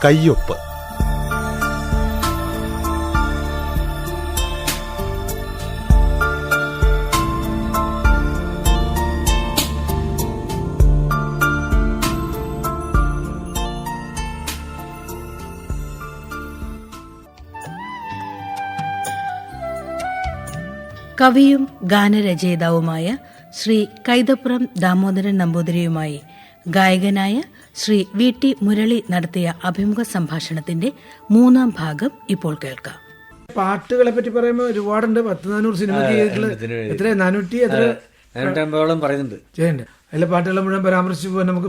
കയ്യൊപ്പ്. കവിയും ഗാനരചയിതാവുമായ Shri Kaithapram Damodaran നമ്പൂതിരിയുമായി ഗായകനായ Shri V T Murali നടത്തിയ അഭിമുഖ സംഭാഷണത്തിന്റെ 3-ാം ഭാഗം ഇപ്പോൾ കേൾക്കാം. പാട്ടുകളെ പറ്റി പറയുമ്പോൾ ഒരുപാടുണ്ട്. 400 സിനിമയ്ക്ക് എത്ര 400 പറയുന്നുണ്ട് ചെയ്യുന്നുണ്ട്. അതിലെ പാട്ടുകളെ മുഴുവൻ പരാമർശിച്ചു പോകാൻ നമുക്ക്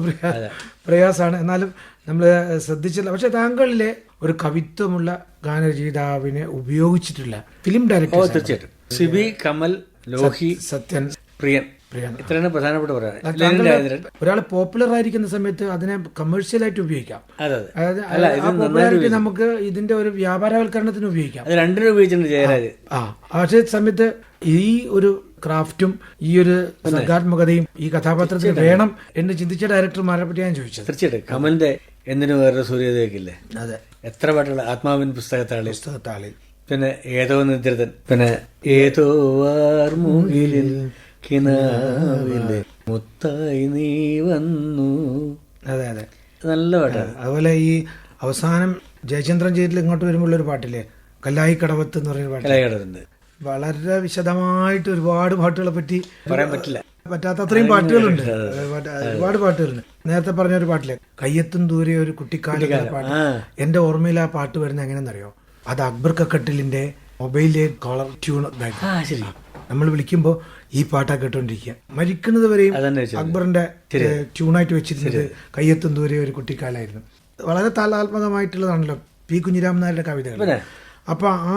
പ്രയാസമാണ്. എന്നാലും നമ്മൾ ശ്രദ്ധിച്ചില്ല. പക്ഷെ താങ്കളിലെ ഒരു കവിത്വമുള്ള ഗാനരചയിതാവിനെ ഉപയോഗിച്ചിട്ടില്ല ഫിലിം ഡയറക്ടർ. തീർച്ചയായിട്ടും സിബി, കമൽ, ലോഹി, സത്യൻ, പ്രിയൻ, ഇത്രയാണ് പ്രധാനപ്പെട്ട പറയാൻ. ഒരാൾ പോപ്പുലർ ആയിരിക്കുന്ന സമയത്ത് അതിനെ കമേഴ്ഷ്യലായിട്ട് ഉപയോഗിക്കാം. അതായത് നമുക്ക് ഇതിന്റെ ഒരു വ്യാപാരവൽക്കരണത്തിന് ഉപയോഗിക്കാം. അത് രണ്ടിനും ഉപയോഗിച്ചിട്ടുണ്ട് ജയരാജ്. പക്ഷേ സമയത്ത് ഈ ഒരു ക്രാഫ്റ്റും ഈ ഒരു സർഗാത്മകതയും ഈ കഥാപാത്രത്തിന് വേണം എന്ന് ചിന്തിച്ച ഡയറക്ടർമാരെ പറ്റി ഞാൻ ചോദിച്ചത്. തീർച്ചയായിട്ടും കമലിന്റെ എന്തിനു വേറെ സൂര്യോദയക്കില്ലേ, അതെ, എത്ര പാട്ടുള്ള ആത്മാവിൻ പുസ്തകത്താളിൽ, പിന്നെ ഏതോ നിദ്രിതൻ, പിന്നെ ഏതോ വാർമുകിലിൽ കിനാവിലെ മുത്തായി നീ വന്നു. അതെ അതെ, നല്ല പാട്ടാണ്. അതുപോലെ ഈ അവസാനം ജയചന്ദ്രൻ ചെയ്തിൽ ഇങ്ങോട്ട് വരുമ്പോൾ ഒരു പാട്ടില്ലേ, കല്ലായി കടവത്ത് എന്ന് പറയുന്ന പാട്ട്, വളരെ വിശദമായിട്ട് ഒരുപാട് പാട്ടുകളെ പറ്റി പറയാൻ പറ്റാത്ത അത്രയും പാട്ടുകളുണ്ട്. ഒരുപാട് പാട്ടുകളുണ്ട്. നേരത്തെ പറഞ്ഞ ഒരു പാട്ടില്ലേ, കയ്യെത്തും ദൂരെ ഒരു കുട്ടിക്കാലിലെ പാട്ട്, എന്റെ ഓർമ്മയിൽ ആ പാട്ട് വരുന്നത് എങ്ങനെയെന്നറിയോ, അത് അക്ബർ കക്കട്ടിലിന്റെ മൊബൈലിലെ കോളർ ട്യൂൺ. നമ്മൾ വിളിക്കുമ്പോ ഈ പാട്ടാ കേട്ടോണ്ടിരിക്കുക. മരിക്കുന്നത് വരെയും അക്ബറിന്റെ ട്യൂണായിട്ട് വെച്ചിരുന്നത് കയ്യെത്തും ദൂരെ ഒരു കുട്ടിക്കാലായിരുന്നു. വളരെ താളാത്മകമായിട്ടുള്ളതാണല്ലോ പി കുഞ്ഞിരാമൻ നായരുടെ കവിതകൾ. അപ്പൊ ആ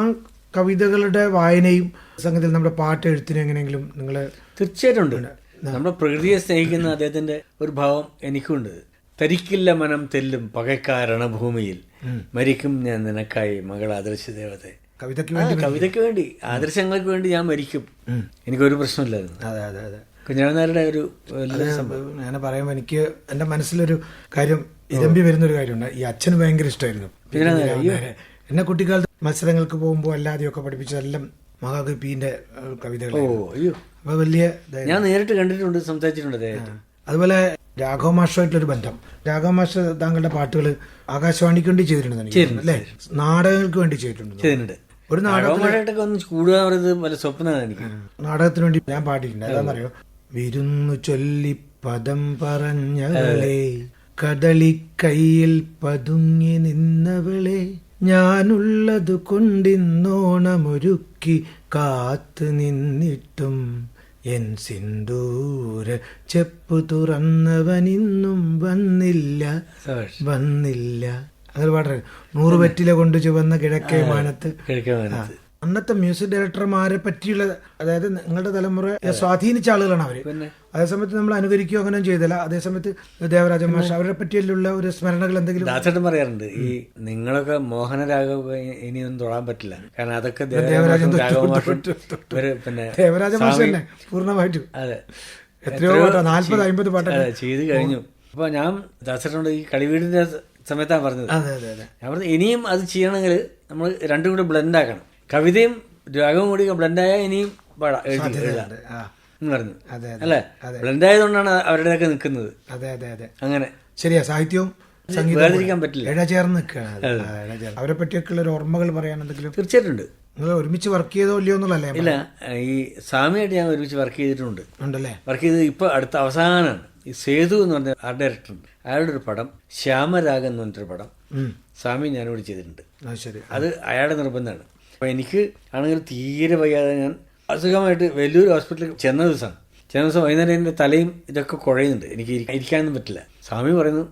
കവിതകളുടെ വായനയും സംഗതിയിൽ നമ്മുടെ പാട്ട് എഴുത്തിനും എങ്ങനെയെങ്കിലും നിങ്ങൾ? തീർച്ചയായിട്ടും ഉണ്ട്. നമ്മുടെ പ്രകൃതിയെ സ്നേഹിക്കുന്ന അദ്ദേഹത്തിന്റെ ഒരു ഭാവം എനിക്കുണ്ട്. തരിക്കില്ല മനം തെല്ലും പകക്കാരണഭൂമിയിൽ, മരിക്കും ഞാൻ നിനക്കായി മകൾ ആദർശ ദേവത്തെ. കവിതയ്ക്ക് വേണ്ടി, ആദർശങ്ങൾക്ക് വേണ്ടി ഞാൻ മരിക്കും, എനിക്കൊരു പ്രശ്നമില്ലായിരുന്നു. അതെ അതെ അതെ, കുഞ്ഞിരാമൻ നായരുടെ ഒരു ഞാൻ പറയുമ്പോൾ എനിക്ക് എന്റെ മനസ്സിലൊരു കാര്യം ഇരമ്പി വരുന്നൊരു കാര്യമുണ്ട്. ഈ അച്ഛന് ഭയങ്കര ഇഷ്ടമായിരുന്നു എന്നെ കുട്ടിക്കാലത്ത് മത്സരങ്ങൾക്ക് പോകുമ്പോൾ അല്ലാതെയൊക്കെ പഠിപ്പിച്ചതെല്ലാം മഹാകവിന്റെ കവിതകൾ. അപ്പൊ വലിയ ഞാൻ നേരിട്ട് കണ്ടിട്ടുണ്ട്, സംസാരിച്ചിട്ടുണ്ട്. അതുപോലെ രാഘവ മാഷുമായിട്ടൊരു ബന്ധം. രാഘവ മാഷ് താങ്കളുടെ പാട്ടുകൾ ആകാശവാണിക്ക് വേണ്ടി ചെയ്തിട്ടുണ്ട് അല്ലേ, നാടകങ്ങൾക്ക് വേണ്ടി ചെയ്തിട്ടുണ്ട്. ഒരു നാടകത്തിന് വേണ്ടി ഞാൻ പാടിയിട്ടുണ്ട്. അതാണെന്നറിയോ, വിരുന്നു ചൊല്ലി പദം പറഞ്ഞവളെ, കദളിക്കൈയിൽ പതുങ്ങി നിന്നവളെ, ഞാനുള്ളത് കൊണ്ടിന്നോണമൊരുക്കി കാത്തു നിന്നിട്ടും എൻ സിന്ദൂര ചെപ്പു തുറന്നവനിന്നും വന്നില്ല. അങ്ങനെ പാടുന്നത് 100 വെറ്റില കൊണ്ട് ചുവന്ന കിഴക്കേ മാനത്ത്. അന്നത്തെ മ്യൂസിക് ഡയറക്ടർമാരെ പറ്റിയുള്ള, അതായത് നിങ്ങളുടെ തലമുറയെ സ്വാധീനിച്ച ആളുകളാണ് അവര്. അതേസമയത്ത് നമ്മൾ അനുകരിക്കുകയോ അങ്ങനെ ചെയ്തില്ല. അതേസമയത്ത് ദേവരാജ മാഷ്, അവരെ പറ്റിയുള്ള ഒരു സ്മരണകൾ എന്തെങ്കിലും? ദാസേട്ടൻ പറയാറുണ്ട്, ഈ നിങ്ങളൊക്കെ മോഹനരാഘവ ഇനിയൊന്നും തൊടാൻ പറ്റില്ല, കാരണം അതൊക്കെ ദേവരാജ മാഷ് തന്നെ പൂർണ്ണമായിട്ടും. അതെ, എത്രയോ പാട്ടോ, 40-50 പാട്ടൊക്കെ ചെയ്ത് കഴിഞ്ഞു. അപ്പൊ ഞാൻ ദാസേട്ടനോട് ഈ കളിവീടിന്റെ സമയത്താണ് പറഞ്ഞത്, ഞാൻ പറഞ്ഞത് ഇനിയും അത് ചെയ്യണമെങ്കിൽ നമ്മൾ രണ്ടും കൂടെ ബ്ലെൻഡ് ആക്കണം. കവിതയും രാഗവും കൂടി ബ്ലെൻഡായാൽ ഇനിയും പറഞ്ഞു അല്ലേ. ബ്ലെൻഡ് ആയതുകൊണ്ടാണ് അവരുടെയൊക്കെ നിൽക്കുന്നത്. അതെ അതെ അതെ, അങ്ങനെ ശരിയാ. സാഹിത്യവും വേർതിരിക്കാൻ പറ്റില്ല, ചേർന്ന് നിൽക്കുകയാണ്. അവരെ പറ്റിയൊക്കെയുള്ള ഒരു ഓർമ്മകൾ പറയാൻ എന്തെങ്കിലും? തീർച്ചയായിട്ടും ഉണ്ട്. നിങ്ങൾ ഒരുമിച്ച് വർക്ക് ചെയ്തോ ഇല്ലയോ എന്നുള്ളല്ലേ? ഇല്ല, ഈ സ്വാമിയായിട്ട് ഞാൻ ഒരുമിച്ച് വർക്ക് ചെയ്തിട്ടുണ്ട്. ഉണ്ടല്ലേ? വർക്ക് ചെയ്തത് ഇപ്പൊ അടുത്ത അവസാനമാണ്. ഈ സേതു എന്ന് പറഞ്ഞ ആർട്ട് ഡയറക്ടർ ഉണ്ട്, അയാളുടെ ഒരു പടം ശ്യാമരാഗം എന്ന് പറഞ്ഞൊരു പടം സ്വാമി ഞാനിവിടെ ചെയ്തിട്ടുണ്ട്. അത് അയാളുടെ നിർബന്ധമാണ്. അപ്പൊ എനിക്ക് ആണെങ്കിൽ തീരെ വയ്യാതെ ഞാൻ അസുഖമായിട്ട് വലിയൊരു ഹോസ്പിറ്റലിൽ ചെന്ന ദിവസം വൈകുന്നേരം എൻ്റെ തലയും ഇതൊക്കെ കുഴയുന്നുണ്ട്, എനിക്ക് ഇരിക്കാനൊന്നും പറ്റില്ല. സ്വാമി പറയുന്നു,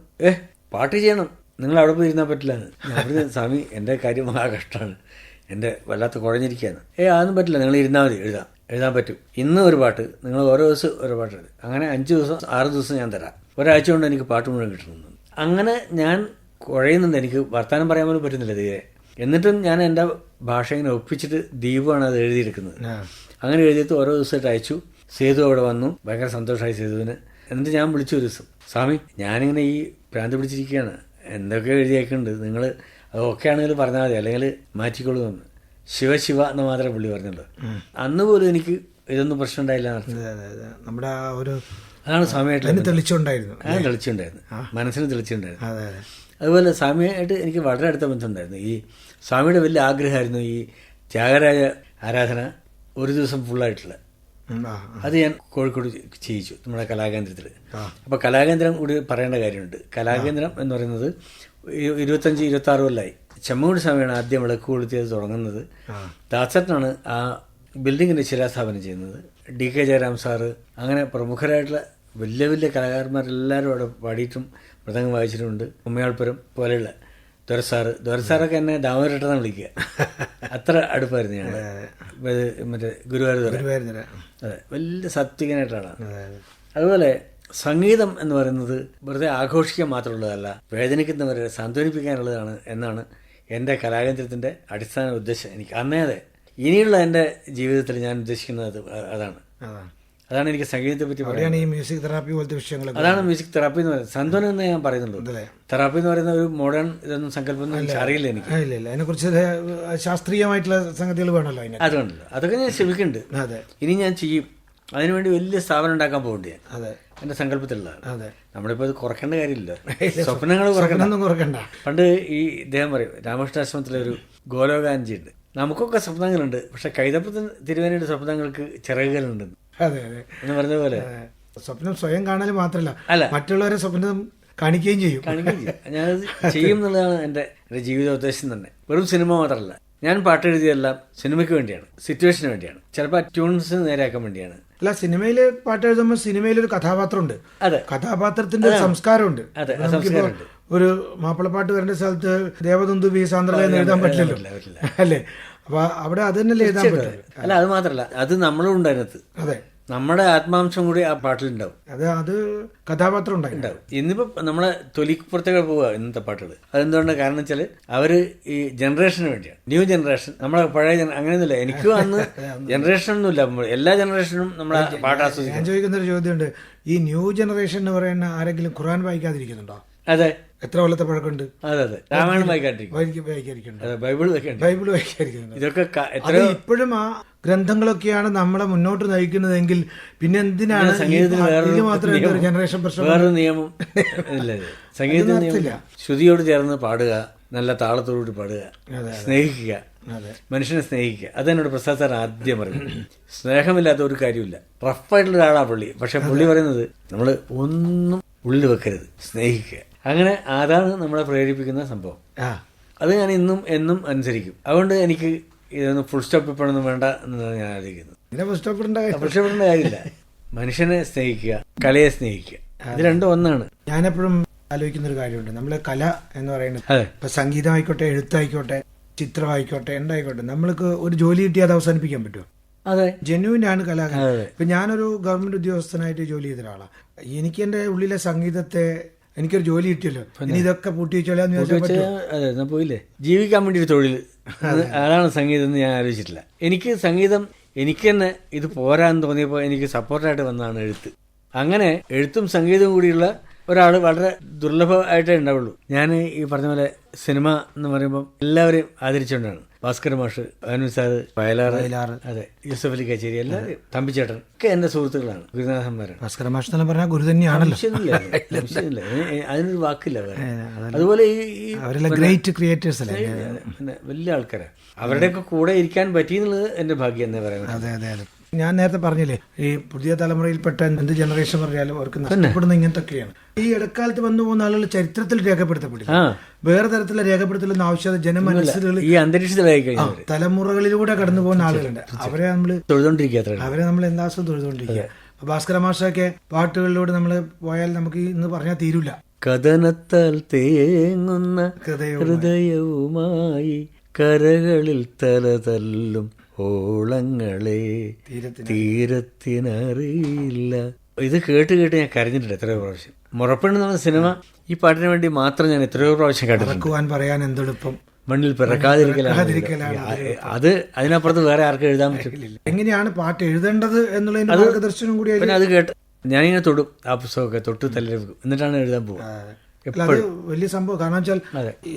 പാട്ട് ചെയ്യണം, നിങ്ങൾ അവിടെ പോയി ഇരുന്നാൽ പറ്റില്ല. ഞാൻ പറഞ്ഞു, സ്വാമി എൻ്റെ കാര്യം ആ കഷ്ടമാണ്, എൻ്റെ വല്ലാത്ത കുഴഞ്ഞിരിക്കുകയാണ്. അതൊന്നും പറ്റില്ല, നിങ്ങൾ ഇരുന്നാൽ മതി, എഴുതാൻ പറ്റും. ഇന്ന് ഒരു പാട്ട്, നിങ്ങൾ ഓരോ ദിവസം ഓരോ പാട്ട് എഴുതും. അങ്ങനെ 5 ദിവസം 6 ദിവസം ഞാൻ തരാം, ഒരാഴ്ച കൊണ്ട് എനിക്ക് പാട്ട് മുഴുവൻ കിട്ടുന്നു. അങ്ങനെ ഞാൻ കുഴയുന്നുണ്ട്, എനിക്ക് വർത്താനം പറയാൻ പോലും പറ്റുന്നില്ല തീരെ. എന്നിട്ടും ഞാൻ എൻ്റെ ഭാഷ ഇങ്ങനെ ഒപ്പിച്ചിട്ട് ദീപമാണ് അത് എഴുതിയെടുക്കുന്നത്. അങ്ങനെ എഴുതിയിട്ട് ഓരോ ദിവസമായിട്ട് അയച്ചു. സേതു അവിടെ വന്നു, ഭയങ്കര സന്തോഷമായി സേതുവിന്. എന്നിട്ട് ഞാൻ വിളിച്ചു ഒരു ദിവസം, സ്വാമി ഞാനിങ്ങനെ ഈ ഭ്രാന്ത് പിടിച്ചിരിക്കുകയാണ്, എന്തൊക്കെ എഴുതിയേക്കുന്നുണ്ട്, നിങ്ങൾ അതൊക്കെ ആണെങ്കിൽ പറഞ്ഞാൽ മതി, അല്ലെങ്കിൽ മാറ്റിക്കൊള്ളൂ എന്ന്. ശിവ എന്ന് മാത്രമേ പുള്ളി പറഞ്ഞുള്ളൂ. അന്ന് പോലും എനിക്ക് ഇതൊന്നും പ്രശ്നം ഉണ്ടായില്ല. നമ്മുടെ ആ ഒരു അതാണ് സ്വാമിയായിട്ട് തെളിച്ചുണ്ടായിരുന്നു, മനസ്സിന് തെളിച്ചുണ്ടായിരുന്നു. അതുപോലെ സ്വാമിയായിട്ട് എനിക്ക് വളരെ അടുത്ത ബന്ധമുണ്ടായിരുന്നു. ഈ സ്വാമിയുടെ വലിയ ആഗ്രഹമായിരുന്നു ഈ ത്യാഗരാജ ആരാധന ഒരു ദിവസം ഫുള്ളായിട്ടുള്ള. അത് ഞാൻ കോഴിക്കോട് ചെയ്യിച്ചു, നമ്മുടെ കലാകേന്ദ്രത്തിൽ. അപ്പോൾ കലാകേന്ദ്രം കൂടി പറയേണ്ട കാര്യമുണ്ട്. കലാകേന്ദ്രം എന്ന് പറയുന്നത് 25-26 കൊല്ലമായി. ചെമ്മൂട് സ്വാമിയാണ് ആദ്യം വിളക്ക് കൊളുത്തിയത് തുടങ്ങുന്നത്. ദാസേട്ടനാണ് ആ ബിൽഡിങ്ങിൻ്റെ ശിലാസ്ഥാപനം ചെയ്യുന്നത്. DK ജയറാം സാറ്, അങ്ങനെ പ്രമുഖരായിട്ടുള്ള വലിയ വലിയ കലാകാരന്മാരെല്ലാവരും അവിടെ പാടിയിട്ടും മൃദംഗം വായിച്ചിട്ടുമുണ്ട്. ഉമ്മയാൾപുരം പോലെയുള്ള ദൊരസാറൊക്കെ എന്നെ ദാമോദരേട്ടനാണ് വിളിക്കുക. അത്ര അടുപ്പായിരുന്നു ഞാൻ. മറ്റേ ഗുരുവായൂർ. അതെ, വലിയ സാത്വികനായിട്ടാണ്. അതുപോലെ സംഗീതം എന്ന് പറയുന്നത് വെറുതെ ആഘോഷിക്കാൻ മാത്രമുള്ളതല്ല, വേദനിക്കുന്നവരെ സാന്ത്വനിപ്പിക്കാനുള്ളതാണ് എന്നാണ് എൻ്റെ കലാകേന്ദ്രത്തിൻ്റെ അടിസ്ഥാന ഉദ്ദേശം. എനിക്ക് അന്നേ അതെ, ഇനിയുള്ള എൻ്റെ ജീവിതത്തിൽ ഞാൻ ഉദ്ദേശിക്കുന്നത് അതാണ് എനിക്ക് സംഗീതത്തെ പറ്റി പറയുന്നത്. ഈ മ്യൂസിക് തെറാപ്പി പോലത്തെ വിഷയങ്ങൾ, അതാണ് മ്യൂസിക് തെറാപ്പി എന്ന് പറയുന്നത്. സാന്ത്വനം എന്ന് ഞാൻ പറയുന്നുള്ളൂ. തെറാപ്പി എന്ന് പറയുന്ന ഒരു മോഡേൺ ഇതൊന്നും സങ്കല്പം അറിയില്ല എനിക്ക്. അതിനെക്കുറിച്ച് ശാസ്ത്രീയമായിട്ടുള്ള സംഗതികൾ വേണമല്ലോ. അതുകൊണ്ടല്ലോ അതൊക്കെ ഞാൻ ശ്രമിക്കുന്നുണ്ട്. ഇനി ഞാൻ ചെയ്യും. അതിനുവേണ്ടി വലിയ സ്ഥാപനം ഉണ്ടാക്കാൻ പോകണ്ടേ, എൻ്റെ സങ്കല്പത്തിലുള്ളതാണ്. നമ്മളിപ്പോൾ അത് കുറക്കേണ്ട കാര്യമില്ല, സ്വപ്നങ്ങൾ കുറക്കണ്ട. പണ്ട് ഈ ഇദ്ദേഹം പറയും, രാമകൃഷ്ണാശ്രമത്തിലെ ഒരു ഗോലോകാഞ്ചി ഉണ്ട്, നമുക്കൊക്കെ സ്വപ്നങ്ങളുണ്ട്, പക്ഷെ കൈതപ്പുറത്ത് തിരുവേനയുടെ സ്വപ്നങ്ങൾക്ക് ചിറകുകളുണ്ട് എന്ന് പറഞ്ഞ പോലെ. സ്വപ്നം സ്വയം കാണൽ മാത്രമല്ല, മറ്റുള്ളവരെ സ്വപ്നം കാണിക്കുകയും ചെയ്യും. ഞാനത് ചെയ്യും എന്നുള്ളതാണ് എൻ്റെ ജീവിതോദ്ദേശം തന്നെ. വെറും സിനിമ മാത്രമല്ല, ഞാൻ പാട്ട് എഴുതിയതെല്ലാം സിനിമയ്ക്ക് വേണ്ടിയാണ്, സിറ്റുവേഷന് വേണ്ടിയാണ്, ചിലപ്പോൾ ട്യൂൺസ് നേരെയാക്കാൻ വേണ്ടിയാണ്. അല്ല, സിനിമയിൽ പാട്ട് എഴുതുമ്പോൾ സിനിമയിലൊരു കഥാപാത്രമുണ്ട്, കഥാപാത്രത്തിന്റെ ഒരു സംസ്കാരമുണ്ട്. ഒരു മാപ്പിളപ്പാട്ട് വരേണ്ട സ്ഥലത്ത് ദേവദന്തു വി സാന്ദ്രല എന്ന് എഴുതാൻ പറ്റില്ലല്ലോ, അല്ലേ? അപ്പൊ അവിടെ അത് തന്നെയല്ലേ എഴുതാൻ പറ്റും. അല്ല, അത് മാത്രല്ല, അത് നമ്മളും ഉണ്ട് അതിനകത്ത്. അതെ, നമ്മുടെ ആത്മാംശം കൂടി ആ പാട്ടിലുണ്ടാവും. അത് കഥാപാത്രം ഉണ്ടാവും. ഇന്നിപ്പോ നമ്മളെ തൊലിപ്പുറത്തേക്ക് പോവുക ഇന്നത്തെ പാട്ടുകൾ. അതെന്തുകൊണ്ട്? കാരണം വെച്ചാൽ അവര് ഈ ജനറേഷന് വേണ്ടിയാണ്, ന്യൂ ജനറേഷൻ. നമ്മളെ പഴയ അങ്ങനെയൊന്നുമില്ല, എനിക്കും അന്ന് ജനറേഷൻ ഒന്നുമില്ല, എല്ലാ ജനറേഷനും നമ്മളെ പാട്ട് ആസ്വദിക്കും. ഞാൻ ചോദിക്കുന്ന ഒരു ചോദ്യമുണ്ട്, ഈ ന്യൂ ജനറേഷൻ എന്ന് പറയുന്ന ആരെങ്കിലും ഖുർആൻ വായിക്കാതിരിക്കുന്നുണ്ടോ? അതെ, എത്ര കൊല്ലത്തെ പഴക്കമുണ്ട്? അതെ, രാമായണം വായിക്കാതിരിക്കും, ബൈബിൾ വായിക്കാതിരിക്കും. ഇതൊക്കെ ഇപ്പോഴും ആ ഗ്രന്ഥങ്ങളൊക്കെയാണ് നമ്മളെ മുന്നോട്ട് നയിക്കുന്നതെങ്കിൽ പിന്നെ എന്തിനാണ് സംഗീതത്തിന് മാത്രം ജനറേഷൻ പ്രശ്നം? വേറൊരു നിയമം ഇല്ല. സംഗീതത്തിന് ശ്രുതിയോട് ചേർന്ന് പാടുക, നല്ല താളത്തോടുകൂടി പാടുക, സ്നേഹിക്കുക, മനുഷ്യനെ സ്നേഹിക്കുക. അതെന്നോട് പ്രസാദ് സാർ ആദ്യം പറയുന്നത്. സ്നേഹമില്ലാത്ത ഒരു കാര്യമില്ല. റഫായിട്ടുള്ള ഒരാളാണ് പുള്ളി. പക്ഷെ പുള്ളി പറയുന്നത് നമ്മൾ ഒന്നും ഉള്ളിൽ വെക്കരുത്, സ്നേഹിക്കുക. അങ്ങനെ അതാണ് നമ്മളെ പ്രേരിപ്പിക്കുന്ന സംഭവം. അത് ഞാൻ ഇന്നും എന്നും അനുസരിക്കും. അതുകൊണ്ട് എനിക്ക് ഇതൊന്നും ഫുൾ സ്റ്റോപ്പ് ഇപ്പോഴൊന്നും വേണ്ട എന്നാണ് ഞാൻ ആലോചിക്കുന്നത്. ഫുൾ സ്റ്റോപ്പ് ഇടേണ്ട കാര്യമില്ല. മനുഷ്യനെ സ്നേഹിക്കുക, കലയെ സ്നേഹിക്കുക, ഇത് രണ്ടും ഒന്നാണ്. ഞാനെപ്പോഴും ആലോചിക്കുന്ന ഒരു കാര്യമുണ്ട്, നമ്മള് കല എന്ന് പറയുന്നത് ഇപ്പൊ സംഗീതമായിക്കോട്ടെ, എഴുത്തായിക്കോട്ടെ, ചിത്രമായിക്കോട്ടെ, എന്തായിക്കോട്ടെ, നമ്മൾക്ക് ഒരു ജോലി കിട്ടി അത് അവസാനിപ്പിക്കാൻ പറ്റുമോ? അതെ, ജെന്യൂൻ ആണ് കലാകാരൻ. ഇപ്പൊ ഞാനൊരു ഗവൺമെന്റ് ഉദ്യോഗസ്ഥനായിട്ട് ജോലി ചെയ്ത ഒരാളാണ്. എനിക്ക് എന്റെ ഉള്ളിലെ സംഗീതത്തെ, എനിക്കൊരു ജോലി കിട്ടിയല്ലോ, ഇനി ഇതൊക്കെ പൂട്ടിവെച്ചോളാന്ന് പോയില്ലേ. ജീവിക്കാൻ വേണ്ടി ഒരു തൊഴിൽ, അതാണ് സംഗീതം എന്ന് ഞാൻ ആലോചിച്ചിട്ടില്ല. എനിക്ക് സംഗീതം എനിക്ക് തന്നെ ഇത് പോരാന്ന് തോന്നിയപ്പോൾ എനിക്ക് സപ്പോർട്ടായിട്ട് വന്നതാണ് എഴുത്ത്. അങ്ങനെ എഴുത്തും സംഗീതവും കൂടിയുള്ള ഒരാൾ വളരെ ദുർലഭമായിട്ടേ ഉണ്ടാവുള്ളൂ. ഞാൻ ഈ പറഞ്ഞ പോലെ സിനിമ എന്ന് പറയുമ്പോൾ എല്ലാവരെയും ആദരിച്ചുകൊണ്ടാണ്. ഭാസ്കർ മാഷ്, അനു സാറ്, വയലാറ്, അതെ, യൂസഫ് അലി കച്ചേരി, എല്ലാവരും, തമ്പിച്ചേട്ടൻ ഒക്കെ എന്റെ സുഹൃത്തുക്കളാണ്, ഗുരുനാഥന്മാരാണ്. ഭാസ്കർ മാഷ് എന്ന് പറഞ്ഞാൽ ഗുരു തന്നെയാണല്ലോ, അതിനൊരു വാക്കില്ല. അതുപോലെ ഈ ഗ്രേറ്റ് ക്രിയേറ്റേഴ്സ് അല്ലേ, പിന്നെ വലിയ ആൾക്കാരാണ്. അവരുടെയൊക്കെ കൂടെ ഇരിക്കാൻ പറ്റിയെന്നുള്ളത് എന്റെ ഭാഗ്യം എന്നേ പറയുന്നത്. അതെ അതെ അതെ. ഞാൻ നേരത്തെ പറഞ്ഞില്ലേ, ഈ പുതിയ തലമുറയിൽപ്പെട്ട എന്ത് ജനറേഷൻ പറഞ്ഞാലും അവർക്ക് നഷ്ടപ്പെടുന്ന ഇങ്ങനത്തൊക്കെയാണ്. ഈ ഇടക്കാലത്ത് വന്നു പോകുന്ന ആളുകൾ ചരിത്രത്തിൽ രേഖപ്പെടുത്തപ്പെടില്ല, വേറെ തരത്തിലുള്ള രേഖപ്പെടുത്തലൊന്നും ആവശ്യമില്ല. ജനമനസ്സുകളിൽ ഈ അന്തരീക്ഷത്തിലായി കഴിഞ്ഞാൽ തലമുറകളിലൂടെ കടന്നു പോകുന്ന ആളുകളുണ്ട്. അവരെ നമ്മൾ എല്ലാ ദിവസവും തൊഴുതുകൊണ്ടിരിക്കുക. ഭാസ്കര മാഷൊക്കെ പാട്ടുകളിലൂടെ നമ്മൾ പോയാൽ നമുക്ക് ഇന്ന് പറഞ്ഞാൽ തീരൂല. കഥനത്താൽ തേങ്ങുന്ന ഹൃദയവുമായി കരകളിൽ തലതല്ലും ഓളങ്ങളെ തീരത്തിനറിയില്ല. ഇത് കേട്ട് ഞാൻ കരഞ്ഞിട്ടുണ്ട് എത്രയോ പ്രാവശ്യം. മുറപ്പെണ്ണ് എന്ന സിനിമ ഈ പാട്ടിന് വേണ്ടി മാത്രം ഞാൻ എത്രയോ പ്രാവശ്യം കേട്ടിട്ടുണ്ട്. പറയാൻ എന്തെളുപ്പം, മണ്ണിൽ പിറക്കാതിരിക്കലാണ്. അത് അതിനപ്പുറത്ത് വേറെ ആർക്കും എഴുതാൻ പറ്റില്ല. എങ്ങനെയാണ് പാട്ട് എഴുതേണ്ടത് എന്നുള്ളതിന്റെ മാർഗദർശനം കൂടി. പിന്നെ അത് കേട്ട് ഞാനിങ്ങനെ തൊടും, ആ പുസ്തകമൊക്കെ തൊട്ട് തല്ലി വെക്കും, എന്നിട്ടാണ് എഴുതാൻ പോകുക. അല്ല, അത് വലിയ സംഭവം. കാരണം വെച്ചാൽ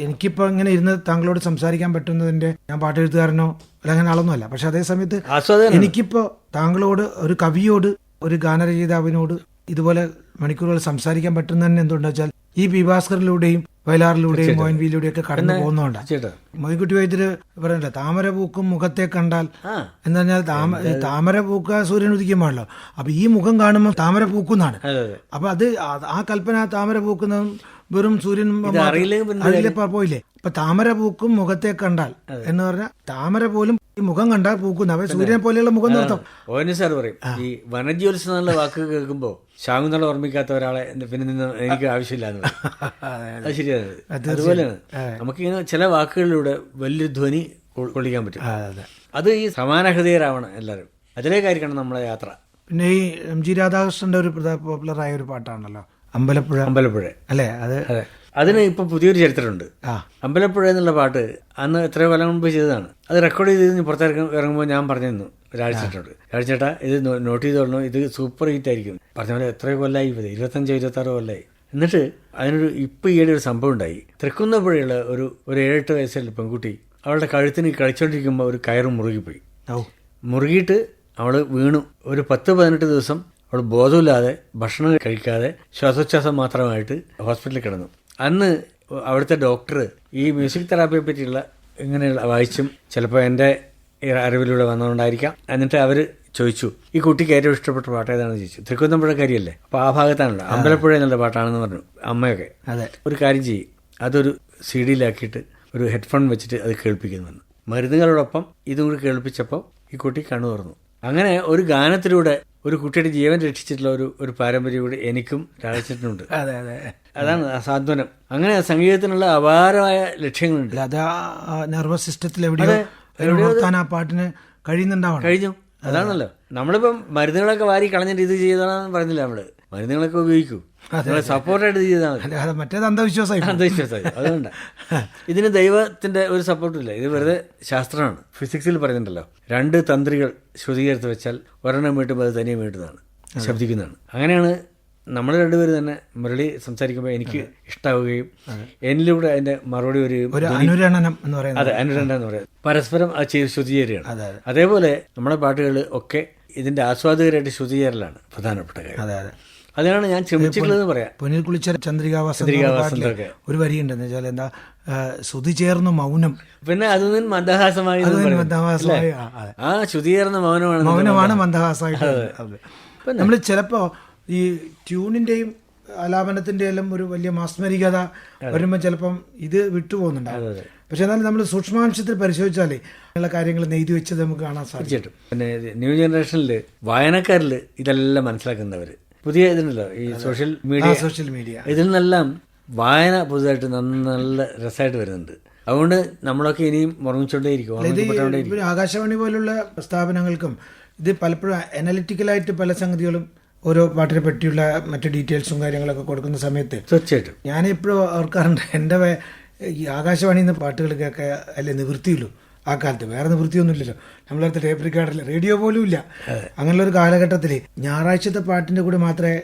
എനിക്കിപ്പോ ഇങ്ങനെ ഇരുന്ന് താങ്കളോട് സംസാരിക്കാൻ പറ്റുന്നതിന്റെ ഞാൻ പാട്ടെഴുത്തുകാരനോ അല്ല അങ്ങനെ ആളൊന്നുമല്ല. പക്ഷെ അതേ സമയത്ത് എനിക്കിപ്പോ താങ്കളോട്, ഒരു കവിയോട്, ഒരു ഗാനരചയിതാവിനോട് ഇതുപോലെ മണിക്കൂറുകൾ സംസാരിക്കാൻ പറ്റുന്ന തന്നെ എന്തുകൊണ്ടാ വെച്ചാൽ ഈ പി ഭാസ്കറിലൂടെയും വയലാറിലൂടെയും മോഹൻവിയിലൂടെയും ഒക്കെ കടന്നു പോകുന്നതുകൊണ്ടാണ്. മോയിൻകുട്ടി വൈദ്യര് പറയണ്ട, താമര പൂക്കും മുഖത്തെ കണ്ടാൽ എന്ന് പറഞ്ഞാൽ താമര പൂക്ക സൂര്യൻ ഉദിക്കുമ്പോഴല്ലോ. അപ്പൊ ഈ മുഖം കാണുമ്പോൾ താമര പൂക്കുന്നാണ്. അപ്പൊ അത് ആ കൽപ്പന താമര പൂക്കുന്നതും വെറും സൂര്യൻ അറിയില്ല പോയില്ലേ. അപ്പൊ താമര പൂക്കും മുഖത്തെ കണ്ടാൽ എന്ന് പറഞ്ഞാൽ താമര പോലും ഈ മുഖം കണ്ടാൽ പൂക്കുന്ന, അവ സൂര്യനെ പോലെയുള്ള മുഖം നിർത്തും. ഓന് സാർ പറയും, ഈ വനജ്യോത്സവം എന്നുള്ള വാക്ക് കേൾക്കുമ്പോ ശാകുന്തളം ഓർമ്മിക്കാത്ത ഒരാളെ പിന്നെ നിന്ന് എനിക്ക് ആവശ്യമില്ല. അത് ശരിയാണ്. അതുപോലെയാണ് നമുക്കിങ്ങനെ ചില വാക്കുകളിലൂടെ വലിയൊരു ധ്വനി കൊള്ളിക്കാൻ പറ്റും. അത് ഈ സമാന ഹൃദയരാവണം എല്ലാവരും. അതിലേക്കായിരിക്കണം നമ്മളെ യാത്ര. പിന്നെ ഈ എം ജി രാധാകൃഷ്ണന്റെ ഒരു പോപ്പുലറായ ഒരു പാട്ടാണല്ലോ അമ്പലപ്പുഴ അല്ലേ? അതെ. അതിന് ഇപ്പൊ പുതിയൊരു ചരിത്രമുണ്ട്. അമ്പലപ്പുഴ എന്നുള്ള പാട്ട് അന്ന് എത്രയോ കൊല്ലം മുമ്പ് ചെയ്തതാണ്. അത് റെക്കോർഡ് ചെയ്ത് പുറത്തേക്ക് ഇറങ്ങുമ്പോൾ ഞാൻ പറഞ്ഞിരുന്നു രാഴ്ചേട്ടാ ഇത് നോട്ട് ചെയ്തോളണം, ഇത് സൂപ്പർ ഹിറ്റ് ആയിരിക്കും. പറഞ്ഞ പോലെ എത്രയോ കൊല്ലമായി, 25-26 കൊല്ലമായി. എന്നിട്ട് അതിനൊരു ഇപ്പൊ ഈയിടെ ഒരു സംഭവം ഉണ്ടായി. തൃക്കുന്നപ്പുഴയുള്ള ഒരു 7-8 വയസ്സുള്ള പെൺകുട്ടി അവളുടെ കഴുത്തിന് കളിച്ചോണ്ടിരിക്കുമ്പോൾ ഒരു കയറ് മുറുകിപ്പോയി. മുറുകിയിട്ട് അവള് വീണു. ഒരു 10-18 ദിവസം അവൾ ബോധമില്ലാതെ ഭക്ഷണം കഴിക്കാതെ ശ്വാസോച്ഛ്വാസം മാത്രമായിട്ട് ഹോസ്പിറ്റലിൽ കിടന്നു. അന്ന് അവിടുത്തെ ഡോക്ടർ ഈ മ്യൂസിക് തെറാപ്പിയെ പറ്റിയുള്ള ഇങ്ങനെയുള്ള വായിച്ചും ചിലപ്പോൾ എൻ്റെ അറിവിലൂടെ വന്നതുകൊണ്ടായിരിക്കാം. എന്നിട്ട് അവർ ചോദിച്ചു, ഈ കുട്ടിക്ക് ഏറ്റവും ഇഷ്ടപ്പെട്ട പാട്ട് ഏതാണെന്ന് ചോദിച്ചു. തൃക്കുന്നപ്പുഴക്കാരിയല്ലേ, അപ്പോൾ ആ ഭാഗത്താണല്ലോ. അമ്പലപ്പുഴ എന്നുള്ള പാട്ടാണെന്ന് പറഞ്ഞു അമ്മയൊക്കെ. ഒരു കാര്യം ചെയ്യും, അതൊരു CD-യിലാക്കിയിട്ട് ഒരു ഹെഡ്ഫോൺ വെച്ചിട്ട് അത് കേൾപ്പിക്കുന്നുണ്ട്. മരുന്നുകളോടൊപ്പം ഇതും കൂടി കേൾപ്പിച്ചപ്പോൾ ഈ കുട്ടി കണ്ണു തുറന്നു. അങ്ങനെ ഒരു ഗാനത്തിലൂടെ ഒരു കുട്ടിയുടെ ജീവൻ രക്ഷിച്ചിട്ടുള്ള ഒരു പാരമ്പര്യം കൂടി എനിക്കും രാജിച്ചിട്ടുണ്ട്. അതാണ് സാന്ത്വനം. അങ്ങനെ സംഗീതത്തിനുള്ള അപാരമായ ലക്ഷ്യങ്ങളുണ്ട്. അത് നെർവസ് സിസ്റ്റത്തിൽ എവിടെയോ ആ പാട്ടിന് കഴിഞ്ഞു. അതാണല്ലോ നമ്മളിപ്പം മരുന്നുകളൊക്കെ വാരി കളഞ്ഞിട്ട് ഇത് ചെയ്താണെന്ന് പറഞ്ഞില്ല. നമ്മള് മരുന്നുകളൊക്കെ ഉപയോഗിക്കും, സപ്പോർട്ടായിട്ട് ചെയ്താൽ മറ്റേത് അന്ധവിശ്വാസമായി. അതുകൊണ്ട് ഇതിന് ദൈവത്തിന്റെ ഒരു സപ്പോർട്ടില്ല. ഇത് വെറുതെ ശാസ്ത്രമാണ്. ഫിസിക്സിൽ പറയുന്നുണ്ടല്ലോ, 2 തന്ത്രികൾ ശ്രുതീകരിച്ച് വെച്ചാൽ ഒരെണ്ണം വീട്ടുമ്പോൾ അത് തനിയെ വീട്ടുന്നതാണ്, ശബ്ദിക്കുന്നതാണ്. അങ്ങനെയാണ് നമ്മൾ രണ്ടുപേരും തന്നെ മുരളി സംസാരിക്കുമ്പോൾ എനിക്ക് ഇഷ്ടാവുകയും എന്നിലൂടെ അതിന്റെ മറുപടി ഒരു അനുരണനം എന്ന് പറയുന്നത്. അതെ, അനുരണനം എന്ന് പറയുന്നത് പരസ്പരം അത് ചെയ്ത് ശ്രുതിചേരുകയാണ്. അതേപോലെ നമ്മുടെ പാട്ടുകൾ ഒക്കെ ഇതിന്റെ ആസ്വാദകരായിട്ട് ശ്രുതിചേരലാണ് പ്രധാനപ്പെട്ട കാര്യം. അതിനാണ് ഞാൻ ശ്രമിച്ചിട്ടുള്ളതെന്ന് പറയാം. പൊന്നിൽ കുളിച്ച ചന്ദ്രികാവാസന്തൊക്കെ ഒരു വരിയുണ്ടെന്ന് വെച്ചാൽ എന്താ, ശ്രുതി ചേർന്ന മൗനം, പിന്നെ അതൊന്നും മന്ദഹാസമായി. ആ ശ്രുതി ചേർന്ന മൗനമാണ് മന്ദഹാസമായിട്ട്. നമ്മൾ ചിലപ്പോ ഈ ട്യൂണിന്റെയും ആലാപനത്തിന്റെ എല്ലാം ഒരു വലിയ മാസ്മരികത വരുമ്പോൾ ചിലപ്പം ഇത് വിട്ടുപോകുന്നുണ്ടാവും. പക്ഷെ എന്നാലും നമ്മൾ സൂക്ഷ്മാംശത്തിൽ പരിശോധിച്ചാലേ ഉള്ള കാര്യങ്ങൾ നെയ്തു വെച്ചത് നമുക്ക് കാണാൻ സാധിക്കും. പിന്നെ ന്യൂ ജനറേഷനിൽ വായനക്കാരിൽ ഇതെല്ലാം മനസ്സിലാക്കുന്നവര് പുതിയ ഇതുണ്ടല്ലോ, ഈ സോഷ്യൽ മീഡിയ ഇതിൽ നിന്നെല്ലാം വായന പുതുതായിട്ട് നല്ല രസമായിട്ട് വരുന്നുണ്ട്. അതുകൊണ്ട് നമ്മളൊക്കെ ഇനിയും മുറങ്ങിച്ചോണ്ടേയിരിക്കും. ആകാശവാണി പോലുള്ള സ്ഥാപനങ്ങൾക്കും ഇത് പലപ്പോഴും അനലിറ്റിക്കലായിട്ട് പല സംഗതികളും ഓരോ പാട്ടിനെ പറ്റിയുള്ള മറ്റു ഡീറ്റെയിൽസും കാര്യങ്ങളൊക്കെ കൊടുക്കുന്ന സമയത്ത് തീർച്ചയായിട്ടും ഞാൻ എപ്പോഴും ഓർക്കാറുണ്ട്, എൻ്റെ ഈ ആകാശവാണിയിൽ നിന്ന് പാട്ടുകൾ കേൾക്കുക അല്ലേ നിവൃത്തിയുള്ളൂ. ആ കാലത്ത് വേറെ നിവൃത്തിയൊന്നുമില്ലല്ലോ. നമ്മളടുത്ത് ടേപ്പ് റെക്കോർഡല്ല, റേഡിയോ പോലും ഇല്ല. അങ്ങനെയുള്ള ഒരു കാലഘട്ടത്തിൽ ഞായറാഴ്ചത്തെ പാട്ടിന്റെ കൂടെ മാത്രമേ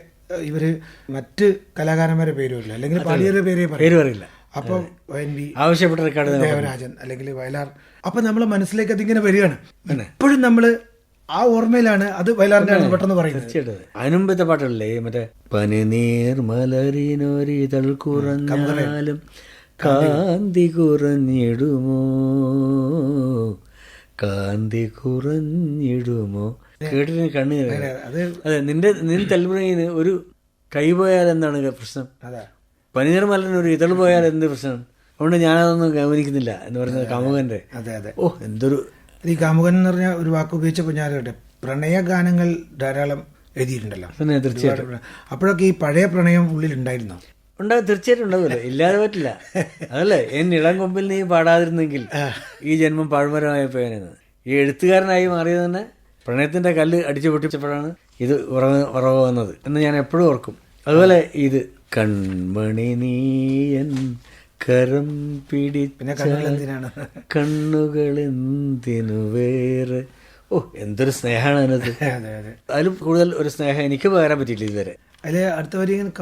ഇവര് മറ്റ് കലാകാരന്മാരെ പേര് വരില്ല, അല്ലെങ്കിൽ പാടിയവരുടെ പേര് പറയില്ല. അപ്പൊ ആവശ്യപ്പെട്ട റെക്കോർഡ് ദേവരാജൻ അല്ലെങ്കിൽ വയലാർ. അപ്പൊ നമ്മളെ മനസ്സിലേക്ക് അതിങ്ങനെ വരികയാണ്. ഇപ്പോഴും നമ്മള് ആ ഓർമ്മയിലാണ് അത് വയലാറിന്റെ പെട്ടെന്ന് പറയുന്നത്. അതിനുമ്പത്തെ പാട്ടുകളില്ലേ, മറ്റേ പനിനീർ മലരിനൊരിതൾ കുറഞ്ഞാലും കാന്തി കുറഞ്ഞിടുമോ കേട്ടിന് കണ്ണ്. അതെ, നിന്റെ തലമുറയിന് ഒരു കൈ പോയാൽ എന്താണ് പ്രശ്നം, പനിനീർ മലരിന് ഒരു ഇതൾ പോയാൽ എന്ത് പ്രശ്നം, അതുകൊണ്ട് ഞാനതൊന്നും ഗവനിക്കുന്നില്ല എന്ന് പറയുന്നത് കാമുകന്റെ. ഓ എന്തൊരു ഈ കാമുകൻ എന്ന് പറഞ്ഞ ഒരു വാക്ക് ഉപയോഗിച്ചപ്പോൾ ഞാൻ കേട്ടെ, പ്രണയ ഗാനങ്ങൾ ധാരാളം എഴുതിയിട്ടുണ്ടല്ലോ. തീർച്ചയായിട്ടും. അപ്പോഴൊക്കെ ഈ പഴയ പ്രണയം ഉള്ളിൽ ഉണ്ടായിരുന്നോ? തീർച്ചയായിട്ടും ഉണ്ടാവില്ല, ഇല്ലാതെ പറ്റില്ല. അതല്ലേ ഇളം കൊമ്പിൽ നീ പാടാതിരുന്നെങ്കിൽ ഈ ജന്മം പാഴ്മരമായ പോയനെന്ന്. ഈ എഴുത്തുകാരനായി മാറിയത് തന്നെ പ്രണയത്തിന്റെ കല്ല് അടിച്ചു പൊട്ടിച്ചപ്പോഴാണ് ഇത് ഉറവ് വന്നത് എന്ന് ഞാൻ എപ്പോഴും ഓർക്കും. അതുപോലെ ഇത് കൺമണി നീയൻ കരം പിടിച്ച കണ്ണുകൾ എന്തിനു വേറെ. ഓ എന്തൊരു സ്നേഹമാണ് അതിനകത്ത്. അതിലും കൂടുതൽ ഒരു സ്നേഹം എനിക്ക് പകരാൻ പറ്റിയില്ല ഇതുവരെ. അതിലെ അടുത്ത വരി ഇങ്ങനെ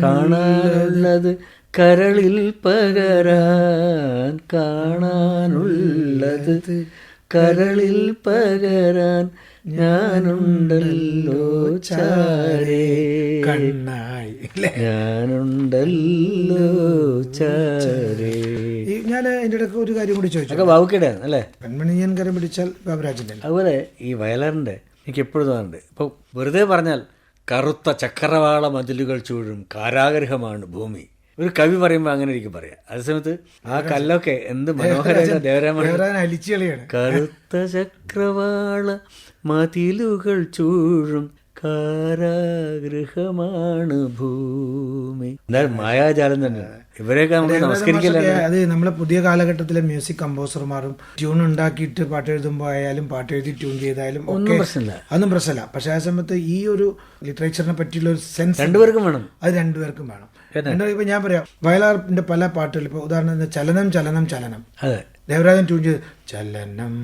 കാണാനുള്ളത് കരളിൽ പകരാൻ, കാണാനുള്ളത് കരളിൽ പകരാൻ ഞാനുണ്ടല്ലോ ചാരേ, കണ്ണായി ഞാനുണ്ടല്ലോ ചാരേ. ഞാൻ അതിൻ്റെ ഇടയ്ക്ക് ഒരു കാര്യം കൂടി ചോദിച്ചു. ഒക്കെ ബാബുക്കേടാണ് അല്ലേ? പെൺമണിയൻ കരം പിടിച്ചാൽ ബാബുരാജിൻ്റെ. അതുപോലെ ഈ വയലാറിൻ്റെ എനിക്ക് എപ്പോഴും തോന്നുന്നുണ്ട്, ഇപ്പോൾ വെറുതെ പറഞ്ഞാൽ കറുത്ത ചക്രവാള മതിലുകൾ ചൂഴും കാരാഗ്രഹമാണ് ഭൂമി. ഒരു കവി പറയുമ്പോൾ അങ്ങനെ എനിക്ക് പറയാം. അതേസമയത്ത് ആ കല്ലൊക്കെ എന്ത് മനോഹരമായ ദേവരാമൻ അലിച്ചുകളിയാണ്. കറുത്ത ചക്രവാള മതിലുകൾ ചൂഴും കാരാഗ്രഹമാണ് ഭൂമി. എന്തായാലും മായാജാലം തന്നെയാണ്. ഇവരെയൊക്കെ നമുക്ക് നമസ്കരിക്കല്ലേ. അത് നമ്മളെ പുതിയ കാലഘട്ടത്തിലെ മ്യൂസിക് കമ്പോസർമാരും ട്യൂൺ ഉണ്ടാക്കിയിട്ട് പാട്ട് എഴുതുമ്പോൾ ആയാലും പാട്ട് എഴുതി ട്യൂൺ ചെയ്താലും ഒന്നും പ്രശ്നമില്ല, അതൊന്നും പ്രശ്നമില്ല. പക്ഷെ ആ സമയത്ത് ഈ ഒരു ലിറ്ററേച്ചറിനെ പറ്റിയുള്ള ഒരു സെൻസ് രണ്ടുപേർക്കും വേണം. അത് രണ്ടുപേർക്കും വേണം. ഇപ്പൊ ഞാൻ പറയാം, വയലാറിന്റെ പല പാട്ടുകൾ, ഇപ്പൊ ഉദാഹരണം ചലനം ചലനം ചലനം, അതെ, ദേവരാജൻ ട്യൂൺ ചെയ്ത് ചലനം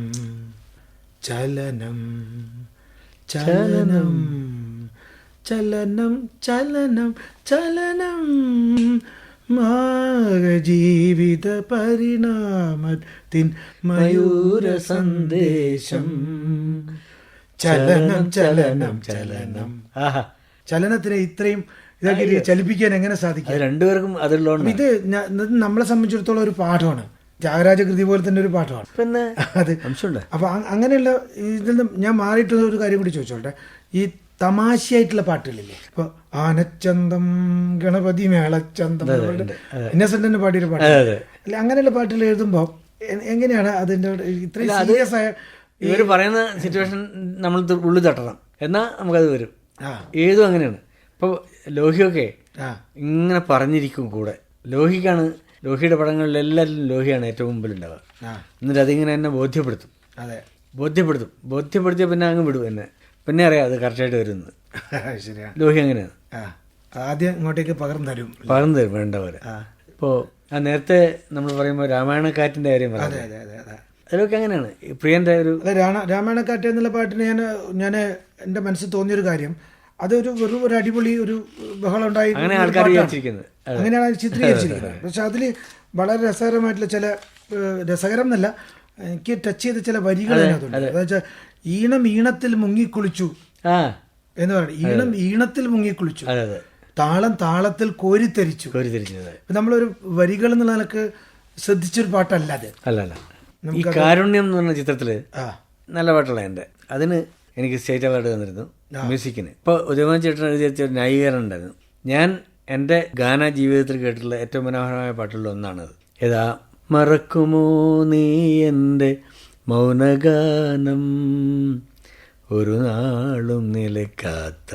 ചലനം ചലനം ചലനം ചലനം ചലനം ജീവിത പരിണാമത്തിൻ മയൂര സന്ദേശം, ചലനം ചലനം ചലനം. ആഹാ, ചലനത്തിനെ ഇത്രയും ഇതൊക്കെ ചലിപ്പിക്കാൻ എങ്ങനെ സാധിക്കും? രണ്ടുപേർക്കും അതിലുണ്ട്. ഇത് നമ്മളെ സംബന്ധിച്ചിടത്തോളം ഒരു പാഠമാണ്, ത്യാഗരാജ കൃതി പോലെ തന്നെ ഒരു പാഠമാണ്. പിന്നെ അത് അപ്പൊ അങ്ങനെയുള്ള ഇതിൽ നിന്ന് ഞാൻ മാറിയിട്ടുള്ള ഒരു കാര്യം കൂടി ചോദിച്ചോട്ടെ. ഈ തമാശയായിട്ടുള്ള പാട്ടുകളില്ലേ, ഇപ്പൊ ആനച്ചന്തം ഗണപതി മേളച്ചന്തം, ഇന്നസെന്റിന് പാടിയൊരു പാട്ട് അല്ലെ, അങ്ങനെയുള്ള പാട്ടുകൾ എഴുതുമ്പോൾ എങ്ങനെയാണ് അതിന്റെ ഇത്രയും സീരിയസ് ആയ ഇവർ പറയുന്ന സിറ്റുവേഷൻ നമ്മൾ ഉള്ളിൽ തട്ടണം, എന്നാൽ നമുക്കത് വരും. ഏതും അങ്ങനെയാണ്. ഇപ്പോൾ ലോഹിയൊക്കെ ഇങ്ങനെ പറഞ്ഞിരിക്കും കൂടെ. ലോഹിയുടെ പടങ്ങളിലെല്ലാവരും ലോഹിയാണ് ഏറ്റവും മുമ്പിലുണ്ടാവുക. എന്നിട്ട് അതിങ്ങനെ എന്നെ ബോധ്യപ്പെടുത്തും. ബോധ്യപ്പെടുത്തിയ പിന്നെ അങ്ങ് വിടും എന്നെ. പിന്നെ അറിയാം അത് കറക്റ്റായിട്ട് വരുന്നത്. ശരിയാണ്, ലോഹി അങ്ങനെയാണ്. ആദ്യം ഇങ്ങോട്ടേക്ക് പകർന്നു തരും വേണ്ട പോലെ. ഇപ്പോൾ ആ നേരത്തെ നമ്മൾ പറയുമ്പോൾ രാമായണക്കാറ്റിൻ്റെ കാര്യം പറയാം, അതിലൊക്കെ അങ്ങനെയാണ്. പ്രിയന്റെ ഒരു രാമായണക്കാറ്റ് എന്നുള്ള പാട്ടിന് ഞാൻ എൻ്റെ മനസ്സിൽ തോന്നിയൊരു കാര്യം, അതൊരു വെറും ഒരു അടിപൊളി ഒരു ബഹളം ഉണ്ടായി അങ്ങനെയാണ് ചിത്രീകരിച്ചിരിക്കുന്നത്. പക്ഷെ അതിൽ വളരെ രസകരമായിട്ടുള്ള ചില, രസകരം എന്നല്ല, എനിക്ക് ടച്ച് ചെയ്ത ചില വരികൾ അതിനകത്തുണ്ട്. അതെന്ന് വെച്ചാൽ ഈണം ഈണത്തിൽ മുങ്ങിക്കുളിച്ചു എന്ന് പറയുന്നത്, ഈണത്തിൽ മുങ്ങിക്കുളിച്ചു, താളം താളത്തിൽ കോരിത്തരിച്ചു. നമ്മളൊരു വരികൾ എന്നുള്ള നിലക്ക് ശ്രദ്ധിച്ചൊരു പാട്ടല്ല അത്. ഈ കാരുണ്യം എന്ന് പറഞ്ഞ ചിത്രത്തില് നല്ല പാട്ടുള്ള എൻ്റെ, അതിന് എനിക്ക് സ്റ്റേറ്റ് അവാർഡ് തന്നിരുന്നു മ്യൂസിക്കിന്. ഇപ്പോൾ ഉദയമാൻ ചേട്ടൻ എഴുതിയ ഒരു ന്യായീകരണം ഉണ്ടായിരുന്നു. ഞാൻ എൻ്റെ ഗാന ജീവിതത്തിൽ കേട്ടിട്ടുള്ള ഏറ്റവും മനോഹരമായ പാട്ടുകളിൽ ഒന്നാണത്. ഏതാ, മറക്കുമോ നീ എൻ്റെ മൗനഗാനം, ഒരു നാളും നിലക്കാത്ത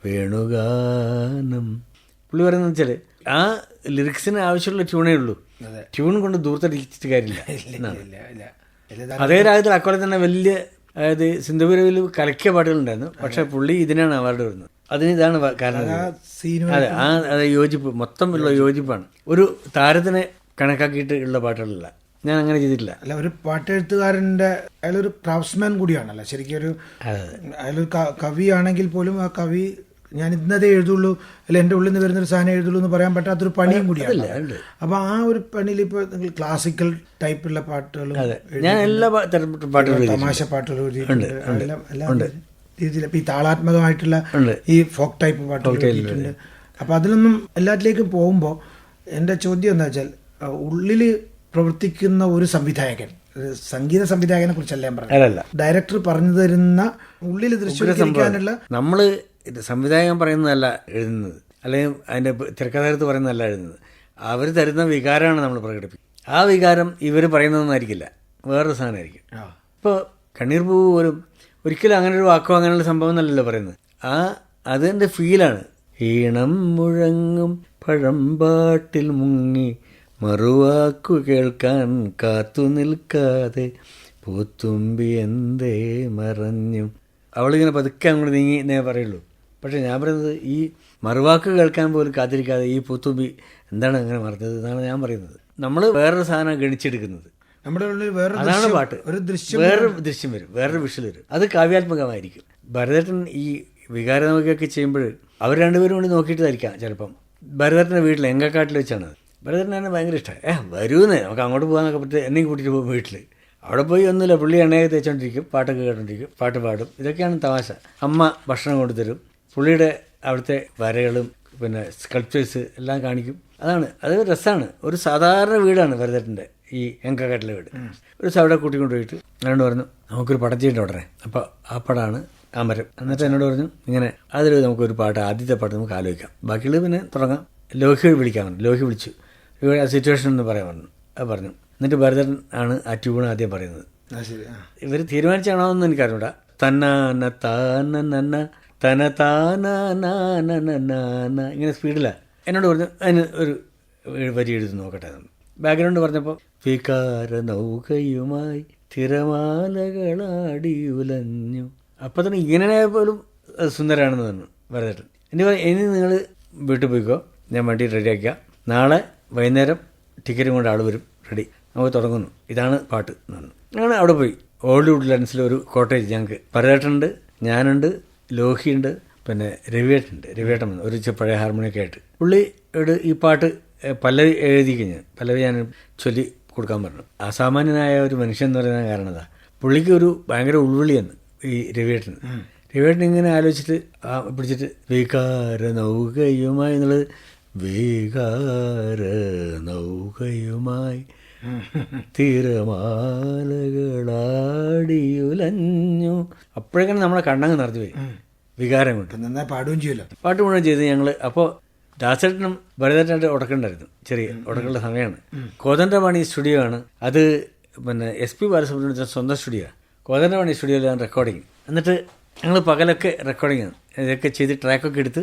വേണുഗാനം. പുള്ളി പറയുന്നത് വെച്ചാൽ ആ ലിറിക്സിന് ആവശ്യമുള്ള ട്യൂണേ ഉള്ളൂ, ട്യൂൺ കൊണ്ട് ദൂരത്തടിച്ചിട്ട് കാര്യമില്ല. അതേ രാഗത്തിൽ അക്കോലെ തന്നെ വലിയ, അതായത് സിന്ധുപുരയിൽ കലക്കിയ പാട്ടുകളുണ്ടായിരുന്നു. പക്ഷെ പുള്ളി ഇതിനാണ് അവാർഡ് വരുന്നത്. അതിന് ഇതാണ് കാരണം. അതെ, അത് യോജിപ്പ്, മൊത്തം ഉള്ള യോജിപ്പാണ്. ഒരു താരത്തിനെ കണക്കാക്കിയിട്ട് ഉള്ള പാട്ടുകളല്ല. ഞാൻ അങ്ങനെ ചെയ്തിട്ടില്ല. അല്ല, ഒരു പാട്ടെഴുത്തുകാരൻ്റെ അയാളൊരു ക്രാഫ്റ്റ്സ്മാൻ കൂടിയാണല്ലോ ശരിക്കും. അയാളൊരു കവിയാണെങ്കിൽ പോലും ആ കവി ഞാൻ ഇന്നതേ എഴുതുള്ളൂ, അല്ല എൻ്റെ ഉള്ളിൽ നിന്ന് വരുന്നൊരു സാധനം എഴുതുള്ളൂ എന്ന് പറയാൻ പറ്റാത്തൊരു പണിയും കൂടിയാണ്. അപ്പൊ ആ ഒരു പണിയിൽ ഇപ്പോൾ ക്ലാസിക്കൽ ടൈപ്പുള്ള പാട്ടുകളും, ഞാൻ എല്ലാ പാട്ടുകളും, തമാശ പാട്ടുകളും എല്ലാ രീതിയിൽ ഈ താളാത്മകമായിട്ടുള്ള ഈ ഫോക്ക് ടൈപ്പ് പാട്ടുകൾ എഴുതിയിട്ടുണ്ട്. അപ്പൊ അതിലൊന്നും എല്ലാറ്റിലേക്കും പോകുമ്പോൾ എൻ്റെ ചോദ്യം എന്താ വെച്ചാൽ, ഉള്ളിൽ പ്രവർത്തിക്കുന്ന ഒരു സംവിധായകൻ, സംഗീത സംവിധായകനെ കുറിച്ചല്ല ഞാൻ പറഞ്ഞത്, ഡയറക്ടർ പറഞ്ഞു തരുന്ന ഉള്ളിൽ ദൃശ്യീകരിക്കാനുള്ള, നമ്മള് സംവിധായകൻ പറയുന്നതല്ല എഴുതുന്നത്, അല്ലെങ്കിൽ അതിന്റെ തിരക്കഥാകൃത്ത് പറയുന്നതല്ല എഴുതുന്നത്. അവർ തരുന്ന വികാരമാണ് നമ്മൾ പ്രകടിപ്പിക്കുന്നത്. ആ വികാരം ഇവർ പറയുന്നതൊന്നായിരിക്കില്ല, വേറൊരു സാധനമായിരിക്കും. ഇപ്പോൾ കണ്ണീർ പൂവ് പോലും ഒരിക്കലും അങ്ങനെ ഒരു വാക്കോ അങ്ങനെയുള്ള സംഭവം എന്നല്ലല്ലോ പറയുന്നത്. അതിൻ്റെ ഫീലാണ്. ഈണം മുഴങ്ങും പഴമ്പാട്ടിൽ മുങ്ങി മറുവാക്കു കേൾക്കാൻ കാത്തു നിൽക്കാതെ പൂത്തുമ്പി എന്തേ മറഞ്ഞു. അവളിങ്ങനെ പതുക്കെ അങ്ങോട്ട് നീങ്ങി എന്നേ പറയുള്ളൂ. പക്ഷെ ഞാൻ പറയുന്നത്, ഈ മറുവാക്ക് കേൾക്കാൻ പോലും കാത്തിരിക്കാതെ ഈ പൂത്തുമ്പി എന്താണ് അങ്ങനെ മറഞ്ഞത് എന്നാണ് ഞാൻ പറയുന്നത്. നമ്മൾ വേറൊരു സാധനം ഗണിച്ചെടുക്കുന്നത്. നമ്മുടെ ഉള്ളിൽ അതാണ് പാട്ട്. വേറൊരു ദൃശ്യം വരും, വേറൊരു വിഷ്വൽ വരും. അത് കാവ്യാത്മകമായിരിക്കും. ഭരതേട്ടൻ ഈ വികാര നോക്കിയൊക്കെ ചെയ്യുമ്പോൾ അവർ രണ്ടുപേരും കൂടി നോക്കിയിട്ടായിരിക്കാം ചിലപ്പം. ഭരതേട്ടൻ്റെ വീട്ടിൽ എങ്കക്കാട്ടിൽ വെച്ചാണ്. ഭരതേട്ടൻ എന്നെ ഭയങ്കര ഇഷ്ടമായി. വരൂന്നേ നമുക്ക് അങ്ങോട്ട് പോകാനൊക്കെ പറ്റി എന്നെയും കൂട്ടിയിട്ട് പോകും വീട്ടിൽ. അവിടെ പോയി ഒന്നുമില്ല, പുള്ളി എണ്ണയൊക്കെ തേച്ചോണ്ടിരിക്കും, പാട്ടൊക്കെ കേട്ടോണ്ടിരിക്കും, പാട്ട് പാടും. ഇതൊക്കെയാണ് തമാശ. അമ്മ ഭക്ഷണം കൊണ്ടുതരും. പുള്ളിയുടെ അവിടുത്തെ വരകളും പിന്നെ സ്കൾപ്ചേഴ്സ് എല്ലാം കാണിക്കും. അത് രസമാണ്. ഒരു സാധാരണ വീടാണ് ഭരതേട്ടൻ്റെ ഈ എങ്കക്കാട്ടിലെ വീട്. ഒരു അവിടെ കൂട്ടിക്കൊണ്ടുപോയിട്ട് എന്നോട് പറഞ്ഞു നമുക്കൊരു പടം ചെയ്യേണ്ട ഉടനെ. അപ്പോൾ ആ പടമാണ് അമരം. എന്നിട്ട് എന്നോട് പറഞ്ഞു ഇങ്ങനെ അതിൽ നമുക്കൊരു പാട്ട്, ആദ്യത്തെ പാട്ട് നമുക്ക് ആലോചിക്കാം, ബാക്കിയുള്ളത് പിന്നെ തുടങ്ങാം. ലോഹി വിളിക്കാൻ പറഞ്ഞു. ലോഹി വിളിച്ചു. ഇവിടെ ആ സിറ്റുവേഷൻ എന്ന് പറയാൻ പറഞ്ഞു. അത് പറഞ്ഞു. എന്നിട്ട് ഭരതൻ ആണ് ആ ട്യൂൺ ആദ്യം പറയുന്നത്. ഇവർ തീരുമാനിച്ചാണോ എന്ന് എനിക്കറിഞ്ഞൂടാ. തന്നാന താന നന്ന തന താന ഇങ്ങനെ സ്പീഡിലാണ്. എന്നോട് പറഞ്ഞു അതിന് ഒരു വരി എഴുതി നോക്കട്ടെ. ബാക്ക്ഗ്രൗണ്ട് പറഞ്ഞപ്പോൾ വികാര നൗകയുമായി തിരമാലകളാടിയുലഞ്ഞു. അപ്പം തന്നെ ഇങ്ങനെ പോലും സുന്ദരാണെന്ന് പറഞ്ഞു ഭരതേട്ടൻ. ഇനി നിങ്ങൾ വീട്ടിൽ പോയിക്കോ, ഞാൻ വണ്ടി റെഡിയാക്കാം, നാളെ വൈകുന്നേരം ടിക്കറ്റും കൊണ്ട് ആൾ വരും, റെഡി, നമുക്ക് തുടങ്ങുന്നു, ഇതാണ് പാട്ട് എന്ന് പറഞ്ഞു. അങ്ങനെ അവിടെ പോയി. ഓൾഡ് വുഡ്ലാൻഡ്സിൽ ഒരു കോട്ടേജ് ഞങ്ങൾക്ക്. ഭരതേട്ടനുണ്ട്, ഞാനുണ്ട്, ലോഹിയുണ്ട്, പിന്നെ രവിയേട്ടൻ ഒരു പഴയ ഹാർമോണിയൊക്കെ ആയിട്ട്. പുള്ളിയോട് ഈ പാട്ട് പല്ലവി എഴുതി കഴിഞ്ഞ് പല്ലവി ഞാൻ ചൊല്ലി കൊടുക്കാൻ പറഞ്ഞു. അസാമാന്യനായ ഒരു മനുഷ്യൻ എന്ന് പറയുന്ന കാരണം എന്താ, പുള്ളിക്ക് ഒരു ഭയങ്കര ഉൾവിളിയാണ് ഈ രവിയേട്ടൻ ഇങ്ങനെ ആലോചിച്ചിട്ട് പിടിച്ചിട്ട് വികാര നൗകയുമായി എന്നുള്ളത് വികാര നൗകയുമായി തിരമാലകളാടിയുലഞ്ഞു. അപ്പോഴേക്കാണ് നമ്മളെ കണ്ണങ്ങ് നിറഞ്ഞു പോയി വികാരം കൊണ്ട്. പാടുകയും ചെയ്യല്ലോ. പാട്ട് മുഴുവൻ ചെയ്ത് ഞങ്ങൾ. അപ്പോൾ ദാസേട്ടനും ഭരതേട്ടനായിട്ട് ഉടക്കുണ്ടായിരുന്നു. ചെറിയ ഉടക്കുള്ള സമയമാണ്. കോതണ്ടപാണി സ്റ്റുഡിയോ ആണ് അത്. പിന്നെ SP ബാലസുബ്രഹ്മണ്യത്തിൻ്റെ സ്വന്തം സ്റ്റുഡിയോ. കോതണ്ടപാണി സ്റ്റുഡിയോയിലാണ് റെക്കോർഡിങ്. എന്നിട്ട് ഞങ്ങൾ പകലൊക്കെ റെക്കോർഡിങ് ആണ്. ഇതൊക്കെ ചെയ്ത് ട്രാക്കൊക്കെ എടുത്ത്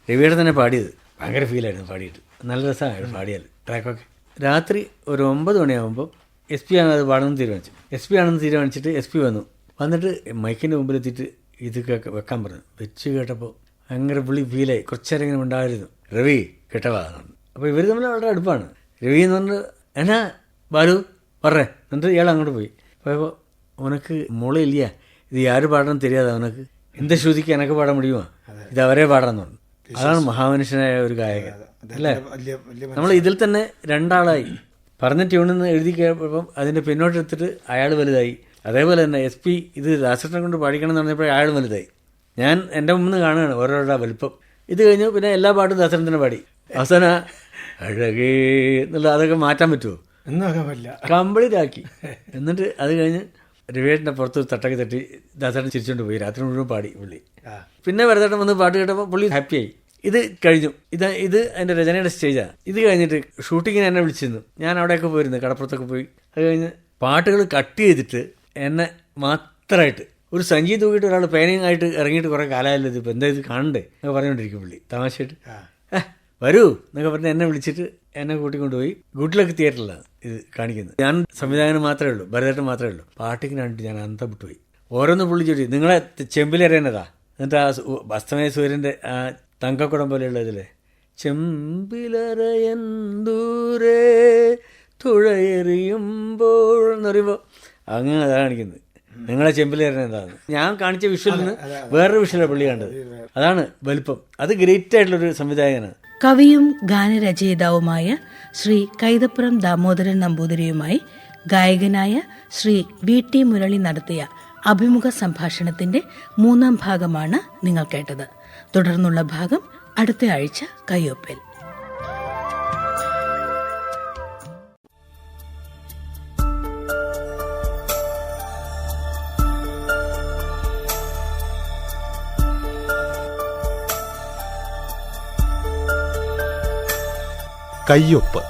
രവിയുടെ തന്നെ പാടിയത്. ഭയങ്കര ഫീലായിരുന്നു പാടിയിട്ട്. നല്ല രസമായിരുന്നു പാടിയാൽ ട്രാക്കൊക്കെ. രാത്രി ഒരു 9 മണിയാകുമ്പോൾ SP ആണ് അത് പാടണമെന്ന് തീരുമാനിച്ചു. SP ആണെന്ന് തീരുമാനിച്ചിട്ട് SP വന്നിട്ട് മൈക്കിൻ്റെ മുമ്പിലെത്തിയിട്ട് ഇതൊക്കെ വെക്കാൻ പറഞ്ഞു. വെച്ച് കേട്ടപ്പോൾ ഭയങ്കര പുള്ളി ഫീലായി. കുറച്ചേരം ഇങ്ങനെ ഉണ്ടായിരുന്നു. രവി കേട്ടവാന്ന്. അപ്പോൾ ഇവർ തമ്മിൽ വളരെ അടുപ്പാണ്. രവി എന്ന് പറഞ്ഞ് എന്നാ ബാലു പറഞ്ഞേ. എന്നിട്ട് ഇയാൾ അങ്ങോട്ട് പോയി. പോയപ്പോൾ ഉനക്ക് മുളയില്ല, ഇത് ആര് പാടണം தெரியாது, അവനക്ക് എന്ത് ശ്രുതിക്ക് എനക്ക് പാടാൻ മുടിയുമോ, ഇത് അവരെ പാടാന്ന് പറഞ്ഞു. അതാണ് മഹാമനുഷ്യനായ ഒരു ഗായകൻ അല്ലേ. നമ്മൾ ഇതിൽ തന്നെ രണ്ടാളായി. പറഞ്ഞ ട്യൂണിൽ നിന്ന് എഴുതി കേൾപ്പം അതിൻ്റെ പിന്നോട്ടെടുത്തിട്ട് അയാൾ വലുതായി. അതേപോലെ തന്നെ SP ഇത് ദാസേട്ടനെ കൊണ്ട് പാടിക്കണം എന്ന് പറഞ്ഞപ്പോൾ അയാൾ വലുതായി. ഞാൻ എൻ്റെ മുമ്പിൽ കാണുകയാണ് ഓരോരുടെ വലുപ്പം. ഇത് കഴിഞ്ഞു പിന്നെ എല്ലാ പാട്ടും ദാസേട്ടൻ തന്നെ പാടി. അവസാന അഴകേ എന്നുള്ള അതൊക്കെ മാറ്റാൻ പറ്റുമോ? എന്നൊക്കെ പറ്റില്ല, കംപ്ലീറ്റ് ആക്കി. എന്നിട്ട് അത് കഴിഞ്ഞ് രവിയേട്ടൻ്റെ പുറത്ത് തട്ടൊക്കെ തട്ടി ദാസേട്ടൻ ചിരിച്ചുകൊണ്ട് പോയി. രാത്രി മുഴുവൻ പാടി പുള്ളി. പിന്നെ ഭരതേട്ടൻ വന്ന് പാട്ട് കേട്ടപ്പോൾ പുള്ളി ഹാപ്പിയായി. ഇത് കഴിഞ്ഞു. ഇത് അതിൻ്റെ രചനയുടെ സ്റ്റേജാണ്. ഇത് കഴിഞ്ഞിട്ട് ഷൂട്ടിങ്ങിന് എന്നെ വിളിച്ചിരുന്നു. ഞാൻ അവിടെയൊക്കെ പോയിരുന്നു, കടപ്പുറത്തൊക്കെ പോയി. അത് കഴിഞ്ഞ് പാട്ടുകൾ കട്ട് ചെയ്തിട്ട് എന്നെ മാത്രമായിട്ട് ഒരു സഞ്ചി തൂക്കിയിട്ട് ഒരാൾ പേനയും ആയിട്ട് ഇറങ്ങിയിട്ട് കുറേ കാലമായല്ലോ, ഇത് ഇപ്പം എന്താ ഇത് കാണണ്ടേ എന്നൊക്കെ പറഞ്ഞുകൊണ്ടിരിക്കും പുള്ളി തമാശയായിട്ട്. വരൂ എന്നൊക്കെ പറഞ്ഞ് എന്നെ വിളിച്ചിട്ട് എന്നെ കൂട്ടിക്കൊണ്ടുപോയി ഗുഡ് ലക്ക് തിയേറ്ററിലാണ് ഇത് കാണിക്കുന്നത്. ഞാൻ സംവിധായകന് മാത്രമേ ഉള്ളൂ, ഭരതേട്ടൻ മാത്രമേ ഉള്ളൂ. പാട്ടിക്ക് കണ്ടിട്ട് ഞാൻ അന്തം വിട്ടുപോയി. ഓരോന്ന് പുള്ളി ചോദിച്ചു നിങ്ങളെ ചെമ്പിലെറിയുന്നതാ. എന്നിട്ട് ആ അസ്തമയ സൂര്യൻ്റെ ആ തങ്കക്കുടം പോലെയുള്ള ഇതിലെ ചെമ്പിലറയൻ ദൂരെ തുഴയെറിയുമ്പോൾ എന്ന് പറയുമ്പോൾ അങ്ങനെ അതാണ് കാണിക്കുന്നത്. നിങ്ങളെ ചെമ്പിലേറിന് എന്താന്ന് ഞാൻ കാണിച്ച വിഷ്വലിൽ നിന്ന് വേറൊരു വിഷ്വലാണ് പുള്ളി കണ്ടത്. അതാണ് വലുപ്പം. അത് ഗ്രേറ്റ് ആയിട്ടുള്ളൊരു സംവിധായകനാണ്. കവിയും ഗാനരചയിതാവുമായ ശ്രീ കൈതപ്പുറം ദാമോദരൻ നമ്പൂതിരിയുമായി ഗായകനായ ശ്രീ VT മുരളി നടത്തിയ അഭിമുഖ സംഭാഷണത്തിന്റെ 3ാം ഭാഗമാണ് നിങ്ങൾ കേട്ടത്. തുടർന്നുള്ള ഭാഗം അടുത്ത ആഴ്ച കയ്യൊപ്പിൽ. കയ്യൊപ്പ്.